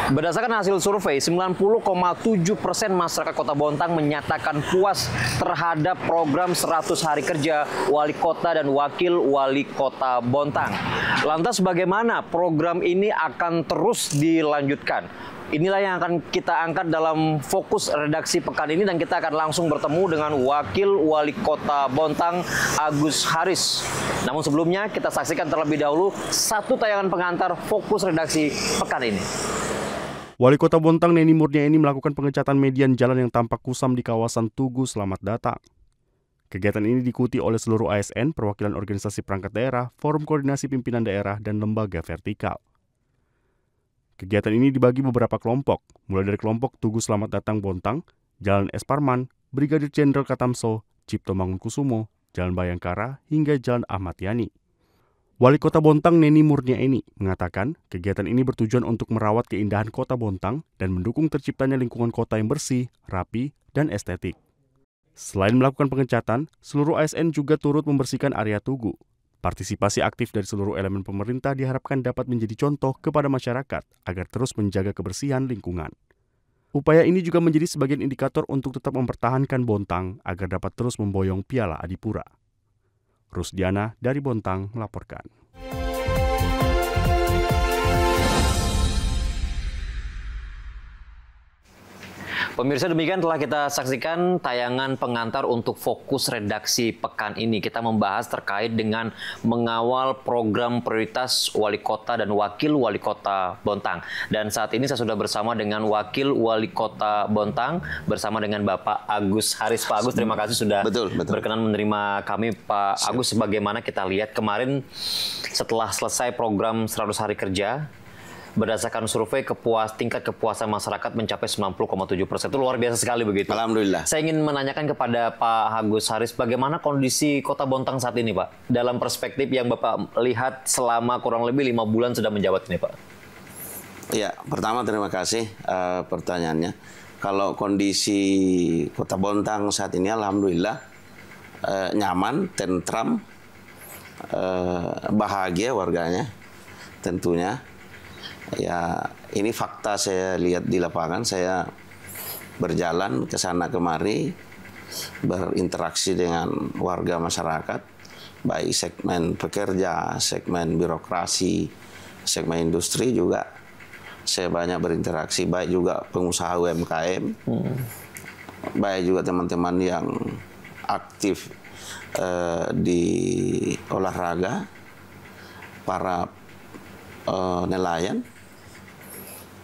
Berdasarkan hasil survei, 90,7% masyarakat Kota Bontang menyatakan puas terhadap program 100 hari kerja Wali Kota dan Wakil Wali Kota Bontang. Lantas bagaimana program ini akan terus dilanjutkan? Inilah yang akan kita angkat dalam fokus redaksi pekan ini, dan kita akan langsung bertemu dengan Wakil Wali Kota Bontang, Agus Haris. Namun sebelumnya kita saksikan terlebih dahulu satu tayangan pengantar fokus redaksi pekan ini. Wali Kota Bontang Neni Murniaeni melakukan pengecatan median jalan yang tampak kusam di kawasan Tugu Selamat Datang. Kegiatan ini diikuti oleh seluruh ASN, perwakilan organisasi perangkat daerah, forum koordinasi pimpinan daerah, dan lembaga vertikal. Kegiatan ini dibagi beberapa kelompok, mulai dari kelompok Tugu Selamat Datang Bontang, Jalan Es Parman, Brigadir Jenderal Katamso, Cipto Mangunkusumo, Jalan Bayangkara, hingga Jalan Ahmad Yani. Wali Kota Bontang Neni Murniaeni mengatakan kegiatan ini bertujuan untuk merawat keindahan Kota Bontang dan mendukung terciptanya lingkungan kota yang bersih, rapi, dan estetik. Selain melakukan pengecatan, seluruh ASN juga turut membersihkan area Tugu. Partisipasi aktif dari seluruh elemen pemerintah diharapkan dapat menjadi contoh kepada masyarakat agar terus menjaga kebersihan lingkungan. Upaya ini juga menjadi sebagian indikator untuk tetap mempertahankan Bontang agar dapat terus memboyong Piala Adipura. Rusdiana dari Bontang melaporkan. Pemirsa, demikian telah kita saksikan tayangan pengantar untuk fokus redaksi pekan ini. Kita membahas terkait dengan mengawal program prioritas Wali Kota dan Wakil Wali Kota Bontang. Dan saat ini saya sudah bersama dengan Wakil Wali Kota Bontang, bersama dengan Bapak Agus Haris. Pak Agus, terima kasih sudah berkenan menerima kami. Pak Agus, bagaimana kita lihat kemarin setelah selesai program 100 hari kerja, berdasarkan survei tingkat kepuasan masyarakat mencapai 90,7%. Itu luar biasa sekali begitu. Alhamdulillah. Saya ingin menanyakan kepada Pak Agus Haris, bagaimana kondisi Kota Bontang saat ini, Pak? Dalam perspektif yang Bapak lihat selama kurang lebih 5 bulan sudah menjabat ini, Pak. Ya, pertama terima kasih pertanyaannya. Kalau kondisi Kota Bontang saat ini alhamdulillah nyaman, tentram, bahagia warganya tentunya. Ya, ini fakta saya lihat di lapangan. Saya berjalan ke sana kemari, berinteraksi dengan warga masyarakat, baik segmen pekerja, segmen birokrasi, segmen industri juga. Saya banyak berinteraksi, baik juga pengusaha UMKM, baik juga teman-teman yang aktif di olahraga, para nelayan.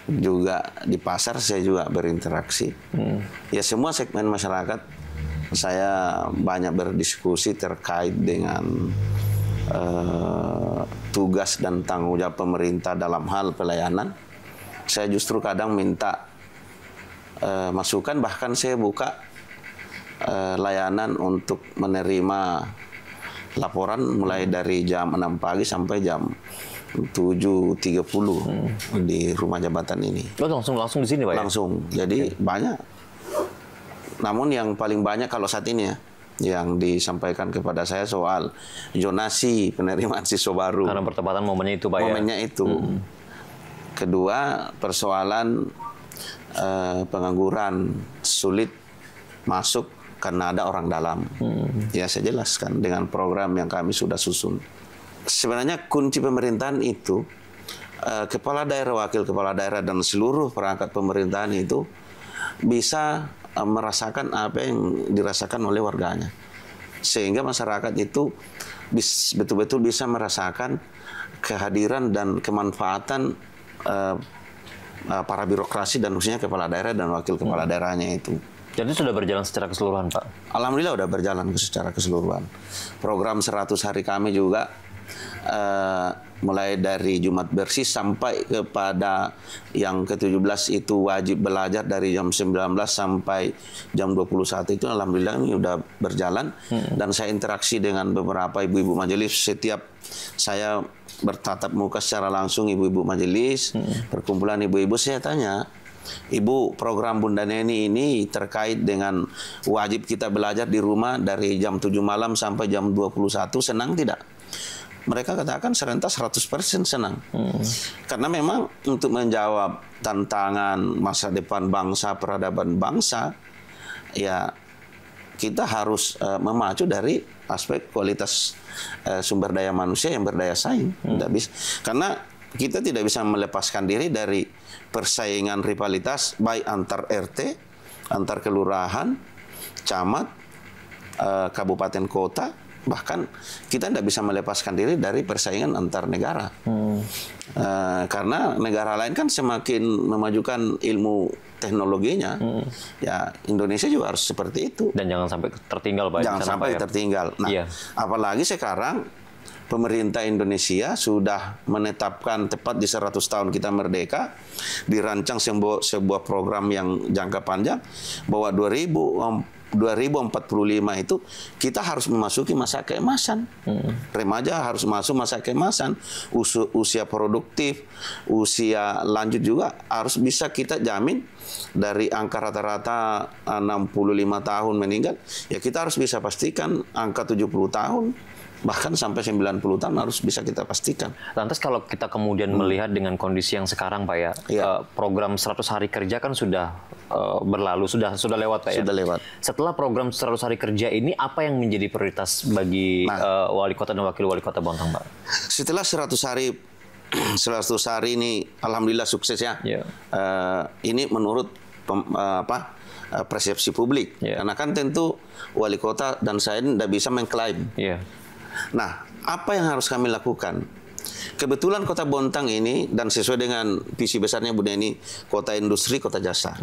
Juga di pasar saya juga berinteraksi. Ya, semua segmen masyarakat saya banyak berdiskusi terkait dengan tugas dan tanggung jawab pemerintah dalam hal pelayanan. Saya justru kadang minta masukan, bahkan saya buka layanan untuk menerima laporan mulai dari jam 6 pagi sampai jam 7.30 di rumah jabatan ini. Langsung di sini, Pak? Langsung. Jadi banyak. Namun yang paling banyak kalau saat ini ya, yang disampaikan kepada saya soal zonasi penerimaan siswa baru. Karena bertepatan momennya itu, Pak. Momennya itu. Kedua, persoalan pengangguran sulit masuk karena ada orang dalam. Ya, saya jelaskan dengan program yang kami sudah susun. Sebenarnya kunci pemerintahan itu, kepala daerah, wakil kepala daerah, dan seluruh perangkat pemerintahan itu bisa merasakan apa yang dirasakan oleh warganya. Sehingga masyarakat itu betul-betul bisa merasakan kehadiran dan kemanfaatan para birokrasi dan khususnya kepala daerah dan wakil kepala daerahnya itu. Jadi sudah berjalan secara keseluruhan, Pak? Alhamdulillah sudah berjalan secara keseluruhan. Program 100 hari kami juga mulai dari Jumat Bersih sampai kepada yang ke-17 itu wajib belajar dari jam 19 sampai jam 21 itu alhamdulillah ini sudah berjalan. Dan saya interaksi dengan beberapa ibu-ibu majelis. Setiap saya bertatap muka secara langsung ibu-ibu majelis, perkumpulan ibu-ibu, saya tanya, Ibu, program Bunda Neni ini terkait dengan wajib kita belajar di rumah dari jam 7 malam sampai jam 21, senang tidak? mereka katakan serentak 100% senang. Karena memang untuk menjawab tantangan masa depan bangsa, peradaban bangsa, ya kita harus memacu dari aspek kualitas sumber daya manusia yang berdaya saing. Tidak bisa. Karena kita tidak bisa melepaskan diri dari persaingan rivalitas baik antar RT, antar kelurahan, camat, kabupaten kota, bahkan kita tidak bisa melepaskan diri dari persaingan antar negara. Karena negara lain kan semakin memajukan ilmu teknologinya, ya Indonesia juga harus seperti itu. Dan jangan sampai tertinggal, Pak. Jangan sampai tertinggal. Nah, apalagi sekarang pemerintah Indonesia sudah menetapkan tepat di 100 tahun kita merdeka, dirancang sebuah program yang jangka panjang, bahwa 2045 itu kita harus memasuki masa keemasan. Remaja harus masuk masa keemasan. Usia produktif, usia lanjut juga harus bisa kita jamin dari angka rata-rata 65 tahun meninggal. Ya kita harus bisa pastikan angka 70 tahun. Bahkan sampai 90 tahun harus bisa kita pastikan. Lantas kalau kita kemudian melihat dengan kondisi yang sekarang, Pak, ya, program 100 hari kerja kan sudah berlalu, sudah lewat, Pak, ya? Sudah lewat. Setelah program 100 hari kerja ini, apa yang menjadi prioritas bagi wali kota dan wakil wali kota Bontang, Pak? Setelah 100 hari ini, alhamdulillah sukses ya. Ini menurut persepsi publik. Karena kan tentu wali kota dan saya tidak bisa mengklaim. Nah, apa yang harus kami lakukan? Kebetulan Kota Bontang ini, dan sesuai dengan visi besarnya Bu Neni, kota industri, kota jasa.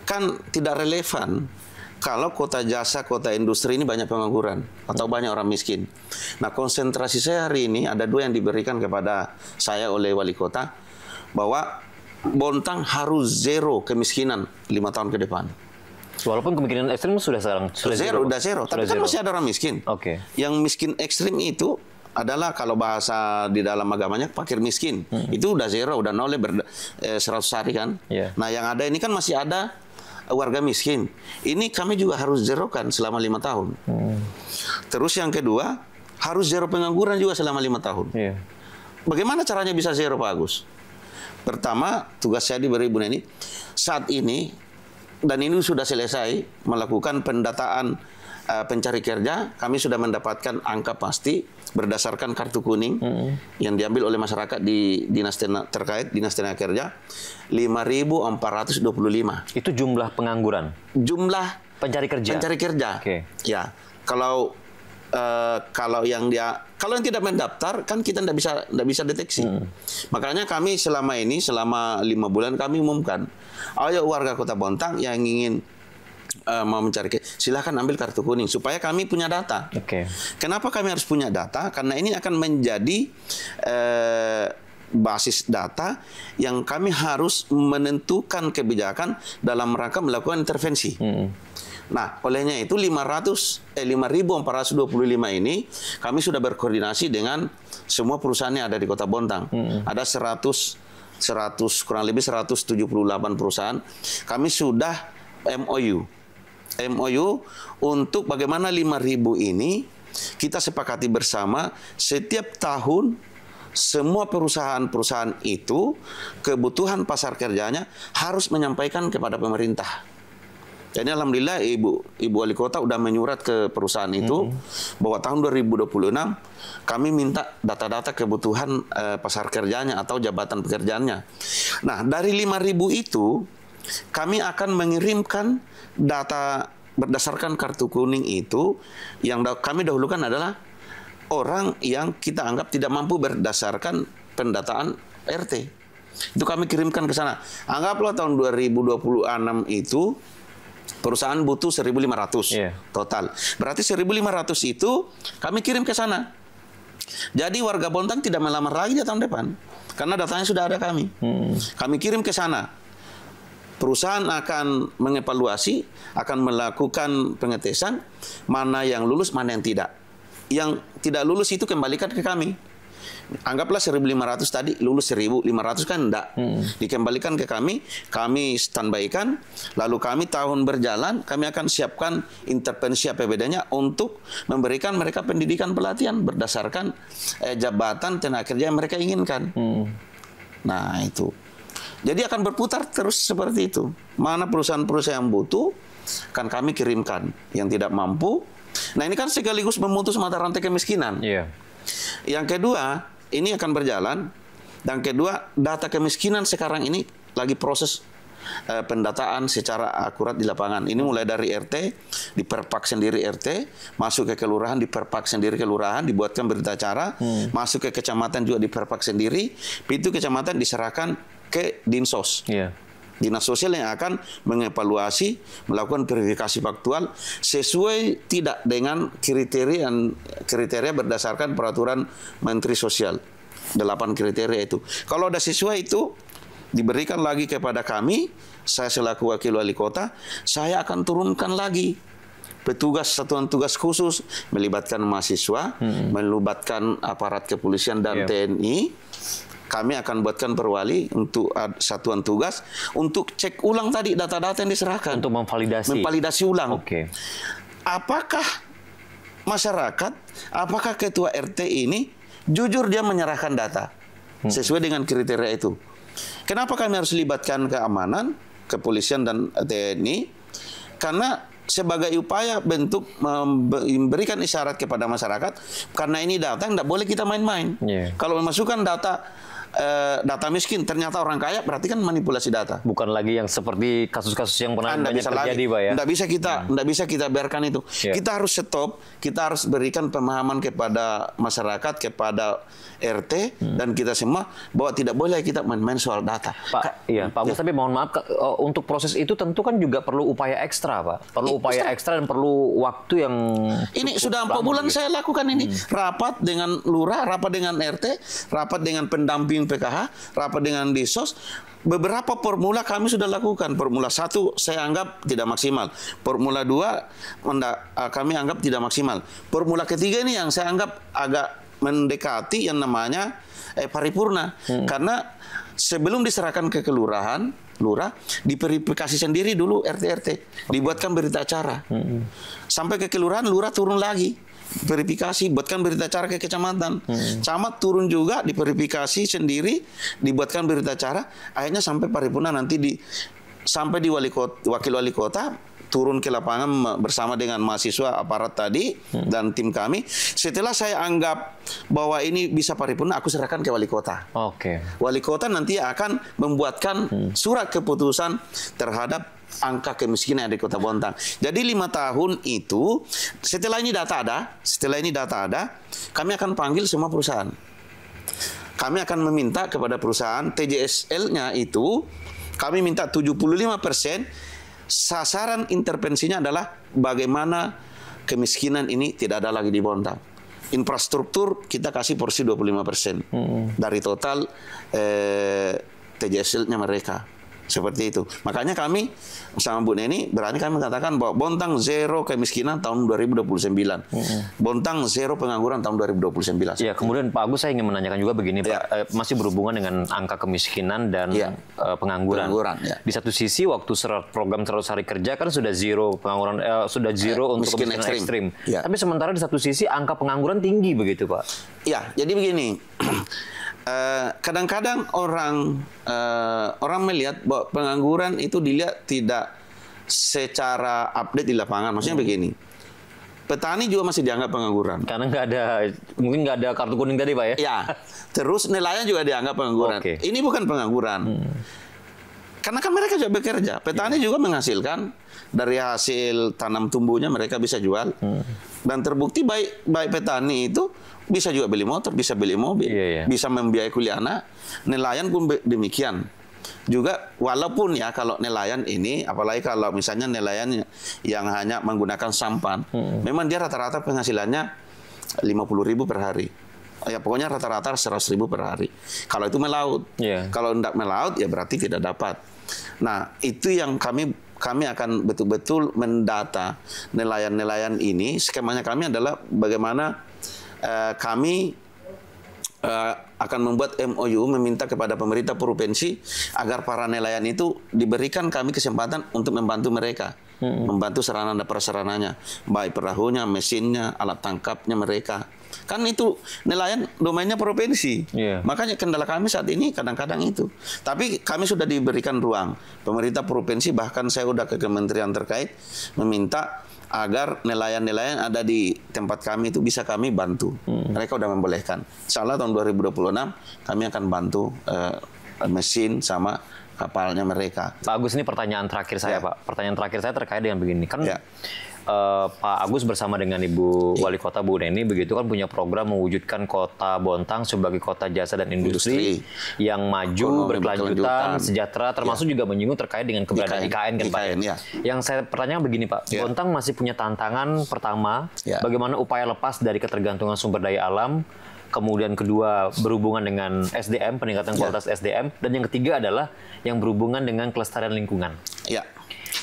Kan tidak relevan kalau kota jasa, kota industri ini banyak pengangguran atau banyak orang miskin. Nah, konsentrasi saya hari ini ada 2 yang diberikan kepada saya oleh wali kota, bahwa Bontang harus zero kemiskinan 5 tahun ke depan. Walaupun kemungkinan ekstrim sudah zero. Tapi kan masih ada orang miskin. Yang miskin ekstrim itu adalah kalau bahasa di dalam agamanya fakir miskin. Itu udah zero, udah nol 100 hari kan. Nah yang ada ini kan masih ada warga miskin. Ini kami juga harus zerokan selama 5 tahun. Terus yang kedua, harus zero pengangguran juga selama 5 tahun. Bagaimana caranya bisa zero, Pak Agus? Pertama, tugas saya diberi Bu Neni, saat ini, dan ini sudah selesai, melakukan pendataan pencari kerja. Kami sudah mendapatkan angka pasti berdasarkan kartu kuning yang diambil oleh masyarakat di dinas tenaga kerja, 5.425. Itu jumlah pengangguran? Jumlah pencari kerja. Ya, kalau yang tidak mendaftar kan kita tidak bisa deteksi. Makanya kami selama 5 bulan kami umumkan, ayo warga Kota Bontang yang ingin mau mencari kerja, silahkan ambil kartu kuning supaya kami punya data. Kenapa kami harus punya data? Karena ini akan menjadi basis data yang kami harus menentukan kebijakan dalam rangka melakukan intervensi. Nah, olehnya itu 5.425 ini kami sudah berkoordinasi dengan semua perusahaan yang ada di Kota Bontang. Ada 100 kurang lebih 178 perusahaan. Kami sudah MOU untuk bagaimana 5.000 ini kita sepakati bersama setiap tahun semua perusahaan-perusahaan itu kebutuhan pasar kerjanya harus menyampaikan kepada pemerintah. Jadi alhamdulillah Ibu Wali Kota udah menyurat ke perusahaan itu bahwa tahun 2026 kami minta data-data kebutuhan pasar kerjanya atau jabatan pekerjaannya. Nah, dari 5.000 itu kami akan mengirimkan data berdasarkan kartu kuning itu. Yang kami dahulukan adalah orang yang kita anggap tidak mampu berdasarkan pendataan RT. Itu kami kirimkan ke sana. Anggaplah tahun 2026 itu perusahaan butuh 1.500 total. Berarti 1.500 itu kami kirim ke sana. Jadi warga Bontang tidak melamar lagi di tahun depan. Karena datanya sudah ada kami. Kami kirim ke sana. Perusahaan akan mengevaluasi, akan melakukan pengetesan, mana yang lulus, mana yang tidak. Yang tidak lulus itu kembalikan ke kami. Anggaplah 1.500 tadi, lulus 1.500 kan enggak. Dikembalikan ke kami standby-kan, lalu kami tahun berjalan, kami akan siapkan intervensi APBD-nya untuk memberikan mereka pendidikan pelatihan berdasarkan jabatan tenaga kerja yang mereka inginkan. Nah, itu. Jadi akan berputar terus seperti itu. Mana perusahaan-perusahaan yang butuh, kan kami kirimkan. Yang tidak mampu, nah ini kan sekaligus memutus mata rantai kemiskinan. Yang kedua, ini akan berjalan. Dan kedua, data kemiskinan sekarang ini lagi proses pendataan secara akurat di lapangan. Ini mulai dari RT, di perpak sendiri RT, masuk ke kelurahan, di perpak sendiri kelurahan, dibuatkan berita acara, masuk ke kecamatan juga di perpak sendiri, itu kecamatan diserahkan ke Dinsos. Dinas Sosial yang akan mengevaluasi, melakukan verifikasi faktual sesuai tidak dengan kriteria berdasarkan peraturan Menteri Sosial. 8 kriteria itu. Kalau ada sesuai itu, diberikan lagi kepada kami, saya selaku wakil wali kota, saya akan turunkan lagi petugas satuan tugas khusus, melibatkan mahasiswa, melibatkan aparat kepolisian dan TNI. Kami akan buatkan perwali untuk satuan tugas untuk cek ulang tadi data-data yang diserahkan. Untuk memvalidasi ulang. Apakah masyarakat, apakah ketua RT ini jujur dia menyerahkan data sesuai dengan kriteria itu? Kenapa kami harus libatkan keamanan, kepolisian dan TNI? Karena sebagai upaya bentuk memberikan isyarat kepada masyarakat, karena ini data tidak boleh kita main-main. Kalau memasukkan data miskin ternyata orang kaya, berarti kan manipulasi data. Bukan lagi yang seperti kasus-kasus yang pernah banyak terjadi, Pak ya. Tidak bisa kita biarkan itu. Kita harus stop, kita harus berikan pemahaman kepada masyarakat, kepada RT dan kita semua bahwa tidak boleh kita main-main soal data. Pak Agus, tapi mohon maaf, untuk proses itu tentu kan juga perlu upaya ekstra, Pak. Perlu upaya ekstra dan perlu waktu yang ini sudah 4 bulan saya lakukan ini. Rapat dengan lurah, rapat dengan RT, rapat dengan pendamping PKH, rapat dengan Disos. Beberapa formula kami sudah lakukan. Formula 1 saya anggap tidak maksimal. Formula 2 kami anggap tidak maksimal. Formula ketiga ini yang saya anggap agak mendekati yang namanya paripurna. Karena sebelum diserahkan ke kelurahan, lurah, diverifikasi sendiri dulu RT-RT. Dibuatkan berita acara. Sampai ke kelurahan, lurah turun lagi. Verifikasi, buatkan berita acara ke kecamatan. Camat turun juga, diverifikasi sendiri, dibuatkan berita acara. Akhirnya sampai paripurna nanti sampai di wakil wali kota, turun ke lapangan bersama dengan mahasiswa aparat tadi dan tim kami. Setelah saya anggap bahwa ini bisa paripurna, aku serahkan ke wali kota. Wali kota nanti akan membuatkan surat keputusan terhadap angka kemiskinan di Kota Bontang. Jadi 5 tahun itu, setelah ini data ada, kami akan panggil semua perusahaan. Kami akan meminta kepada perusahaan TJSL-nya itu, kami minta 75%. Sasaran intervensinya adalah bagaimana kemiskinan ini tidak ada lagi di Bontang. Infrastruktur kita kasih porsi 25% dari total TJSL-nya mereka. Seperti itu. Makanya kami sama Bu Neni berani kami mengatakan bahwa Bontang zero kemiskinan tahun 2029. Bontang zero pengangguran tahun 2029. Ya, kemudian Pak Agus, saya ingin menanyakan juga begini, Pak. Masih berhubungan dengan angka kemiskinan dan pengangguran. Di satu sisi waktu program 100 hari kerja kan sudah zero pengangguran, sudah zero untuk kemiskinan ekstrim. Tapi sementara di satu sisi angka pengangguran tinggi begitu, Pak. Ya, jadi begini. Kadang-kadang orang melihat bahwa pengangguran itu dilihat tidak secara update di lapangan. Maksudnya begini, petani juga masih dianggap pengangguran. Karena mungkin nggak ada kartu kuning tadi, Pak ya? Ya, terus nelayan juga dianggap pengangguran. Ini bukan pengangguran. Karena kan mereka juga bekerja. Petani juga menghasilkan dari hasil tanam tumbuhnya mereka bisa jual. Dan terbukti baik petani itu bisa juga beli motor, bisa beli mobil, bisa membiayai kuliah anak. Nelayan pun demikian. Juga walaupun ya kalau nelayan ini, apalagi kalau misalnya nelayan yang hanya menggunakan sampan, memang dia rata-rata penghasilannya 50.000 per hari. Ya pokoknya rata-rata 100.000 per hari. Kalau itu melaut, kalau tidak melaut ya berarti tidak dapat. Nah itu yang kami akan betul-betul mendata nelayan-nelayan ini. Skemanya kami adalah bagaimana kami akan membuat MOU meminta kepada pemerintah provinsi agar para nelayan itu diberikan kami kesempatan untuk membantu mereka, membantu sarana dan prasarananya, baik perahunya, mesinnya, alat tangkapnya mereka. Kan itu nelayan domainnya provinsi. Makanya kendala kami saat ini kadang-kadang itu. Tapi kami sudah diberikan ruang. Pemerintah provinsi, bahkan saya sudah ke kementerian terkait meminta agar nelayan-nelayan ada di tempat kami itu bisa kami bantu. Mereka sudah membolehkan. Insyaallah tahun 2026 kami akan bantu mesin sama kapalnya mereka. Pak Agus, ini pertanyaan terakhir saya, Pak. Pertanyaan terakhir saya terkait dengan begini. Kan Pak Agus bersama dengan Ibu Wali Kota Bu Neni begitu kan punya program mewujudkan Kota Bontang sebagai kota jasa dan industri yang maju, berkelanjutan, sejahtera, termasuk juga menyinggung terkait dengan keberadaan IKN kan Pak. Yang saya pertanyakan begini Pak, Bontang masih punya tantangan pertama, bagaimana upaya lepas dari ketergantungan sumber daya alam, kemudian kedua berhubungan dengan SDM, peningkatan kualitas SDM, dan yang ketiga adalah yang berhubungan dengan kelestarian lingkungan.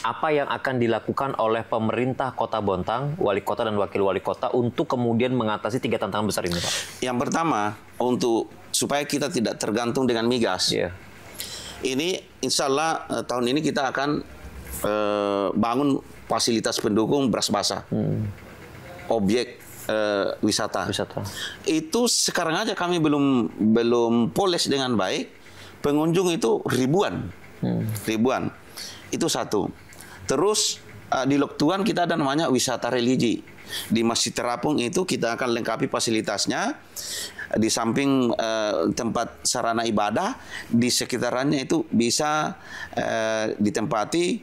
Apa yang akan dilakukan oleh pemerintah Kota Bontang, wali kota dan wakil wali kota untuk kemudian mengatasi 3 tantangan besar ini, Pak? Yang pertama, untuk supaya kita tidak tergantung dengan migas. Ini insya Allah tahun ini kita akan bangun fasilitas pendukung beras basah, objek wisata. Itu sekarang aja kami belum poles dengan baik. Pengunjung itu ribuan. Itu satu. Terus di Loktuan kita ada namanya wisata religi. Di Masjid Terapung itu kita akan lengkapi fasilitasnya. Di samping tempat sarana ibadah, di sekitarannya itu bisa ditempati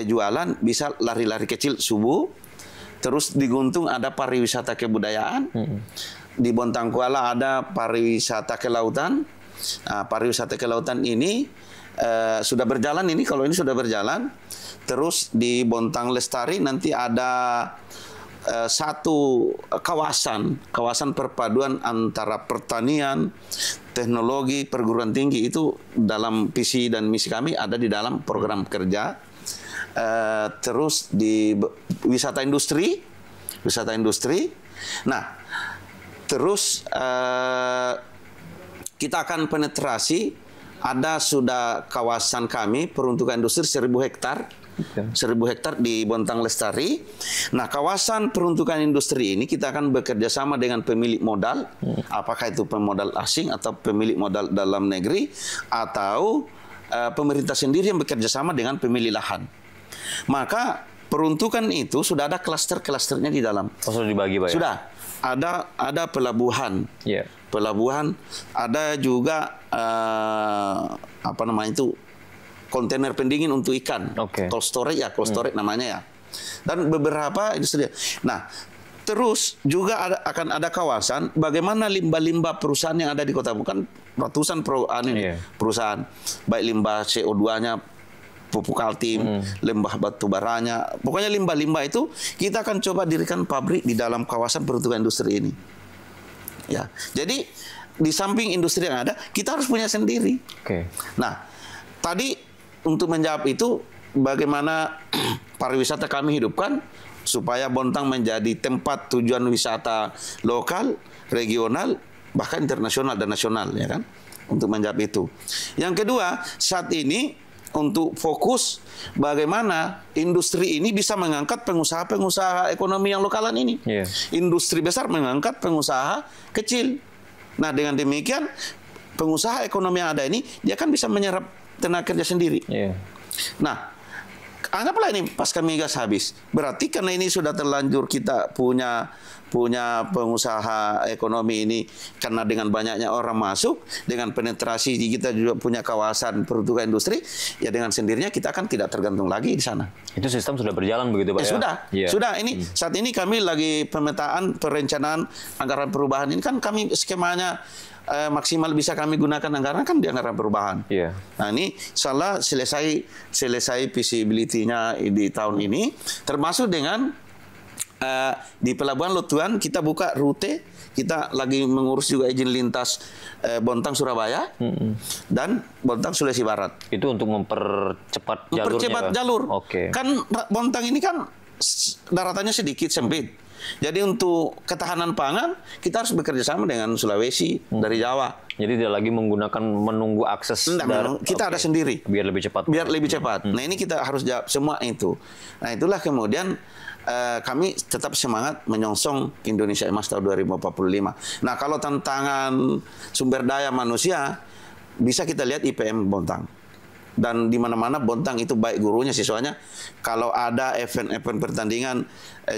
jualan, bisa lari-lari kecil subuh. Terus di Guntung ada pariwisata kebudayaan. Di Bontang Kuala ada pariwisata kelautan. Pariwisata kelautan ini sudah berjalan ini, kalau ini sudah berjalan. Terus di Bontang Lestari nanti ada satu kawasan perpaduan antara pertanian, teknologi, perguruan tinggi. Itu dalam visi dan misi kami ada di dalam program kerja. Terus di wisata industri. Nah, terus kita akan penetrasi. Ada sudah kawasan kami peruntukan industri 1.000 hektar. 1.000 hektar di Bontang Lestari. Nah, kawasan peruntukan industri ini kita akan bekerja sama dengan pemilik modal, apakah itu pemodal asing atau pemilik modal dalam negeri, atau pemerintah sendiri yang bekerja sama dengan pemilik lahan. Maka peruntukan itu sudah ada klaster-klasternya di dalam. Sudah dibagi, Pak? Sudah. Ada pelabuhan. Pelabuhan, ada juga apa namanya itu, kontainer pendingin untuk ikan, cold storage namanya ya, dan beberapa industri. Nah, terus juga akan ada kawasan bagaimana limbah-limbah perusahaan yang ada di kota, bukan ratusan perusahaan, baik limbah CO2-nya, pupuk Kaltim, limbah batu baranya, pokoknya limbah-limbah itu kita akan coba dirikan pabrik di dalam kawasan peruntukan industri ini. Ya, jadi di samping industri yang ada, kita harus punya sendiri. Nah, tadi untuk menjawab itu, bagaimana pariwisata kami hidupkan supaya Bontang menjadi tempat tujuan wisata lokal, regional, bahkan internasional dan nasional, ya kan? Untuk menjawab itu. Yang kedua, saat ini untuk fokus bagaimana industri ini bisa mengangkat pengusaha-pengusaha ekonomi yang lokalan ini. Industri besar mengangkat pengusaha kecil. Nah, dengan demikian pengusaha ekonomi yang ada ini dia kan bisa menyerap tenaga kerja sendiri. Nah, anggaplah ini pasca migas habis. Berarti karena ini sudah terlanjur kita punya pengusaha ekonomi ini, karena dengan banyaknya orang masuk, dengan penetrasi kita juga punya kawasan peruntukan industri, ya dengan sendirinya kita akan tidak tergantung lagi di sana. Itu sistem sudah berjalan begitu Pak? Sudah. Ini saat ini kami lagi pemetaan perencanaan anggaran perubahan ini kan kami skemanya maksimal bisa kami gunakan anggaran kan di anggaran perubahan. Nah, ini salah selesai visibility-nya di tahun ini, termasuk dengan di Pelabuhan Lotuan kita buka rute, kita lagi mengurus juga izin lintas Bontang Surabaya dan Bontang Sulawesi Barat. Itu untuk mempercepat jalur. Kan Bontang ini kan daratannya sedikit sempit. Jadi untuk ketahanan pangan kita harus bekerja sama dengan Sulawesi dari Jawa. Jadi tidak lagi menggunakan menunggu akses. Kita ada sendiri. Biar lebih cepat. Biar lebih cepat. Nah ini kita harus jawab semua itu. Nah itulah kemudian kami tetap semangat menyongsong Indonesia Emas tahun 2045. Nah kalau tantangan sumber daya manusia, bisa kita lihat IPM Bontang. Dan di mana-mana Bontang itu baik gurunya, siswanya. Kalau ada event-event pertandingan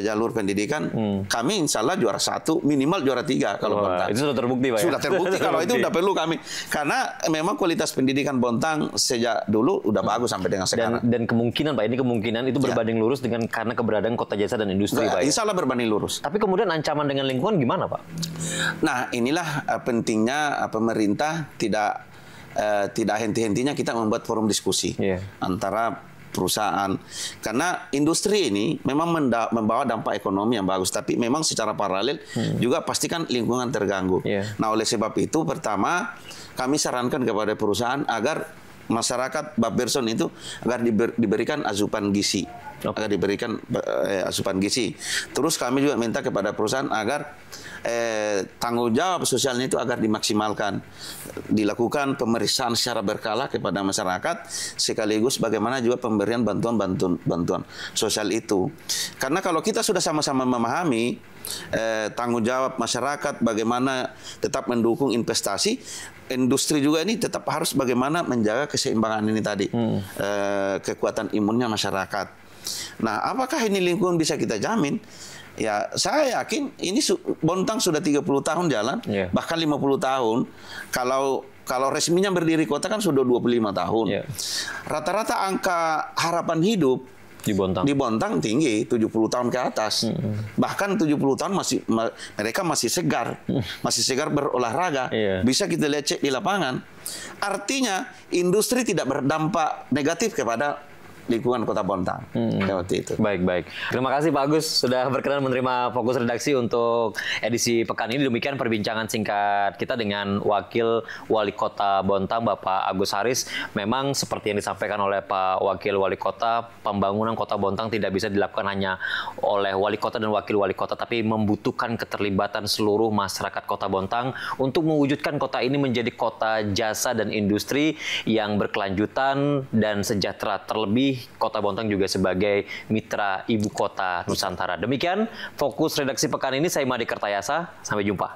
jalur pendidikan, kami insya Allah juara 1, minimal juara 3 kalau Bontang. Itu sudah terbukti, Pak. Sudah terbukti. Kalau itu udah perlu kami. Karena memang kualitas pendidikan Bontang sejak dulu udah bagus sampai dengan sekarang. Dan kemungkinan, Pak, ini kemungkinan itu berbanding lurus dengan karena keberadaan Kota Jasa dan Industri, Pak. Insya Allah berbanding lurus. Tapi kemudian ancaman dengan lingkungan gimana, Pak? Nah, inilah pentingnya pemerintah tidak henti-hentinya kita membuat forum diskusi antara perusahaan, karena industri ini memang membawa dampak ekonomi yang bagus, tapi memang secara paralel juga pastikan lingkungan terganggu. Nah, oleh sebab itu pertama kami sarankan kepada perusahaan agar masyarakat Bappersson itu agar diberikan asupan gizi, agar diberikan asupan gizi. Terus kami juga minta kepada perusahaan agar tanggung jawab sosialnya itu agar dimaksimalkan, dilakukan pemeriksaan secara berkala kepada masyarakat, sekaligus bagaimana juga pemberian bantuan sosial itu. Karena kalau kita sudah sama-sama memahami tanggung jawab masyarakat, bagaimana tetap mendukung investasi, industri juga ini tetap harus bagaimana menjaga keseimbangan ini tadi, kekuatan imunnya masyarakat. Nah, apakah ini lingkungan bisa kita jamin? Ya, saya yakin ini Bontang sudah 30 tahun jalan, bahkan 50 tahun. Kalau resminya berdiri kota kan sudah 25 tahun. Rata-rata angka harapan hidup di Bontang tinggi, 70 tahun ke atas. Bahkan 70 tahun mereka masih segar berolahraga. Bisa kita lihat cek di lapangan. Artinya industri tidak berdampak negatif kepada lingkungan Kota Bontang. Seperti itu. Baik. Terima kasih Pak Agus sudah berkenan menerima Fokus Redaksi untuk edisi pekan ini. Demikian perbincangan singkat kita dengan Wakil Wali Kota Bontang, Bapak Agus Haris. Memang seperti yang disampaikan oleh Pak Wakil Wali Kota, pembangunan Kota Bontang tidak bisa dilakukan hanya oleh Wali Kota dan Wakil Wali Kota, tapi membutuhkan keterlibatan seluruh masyarakat Kota Bontang untuk mewujudkan kota ini menjadi kota jasa dan industri yang berkelanjutan dan sejahtera. Terlebih Kota Bontang juga sebagai mitra ibu kota Nusantara. Demikian Fokus Redaksi pekan ini, saya Made Kertayasa. Sampai jumpa.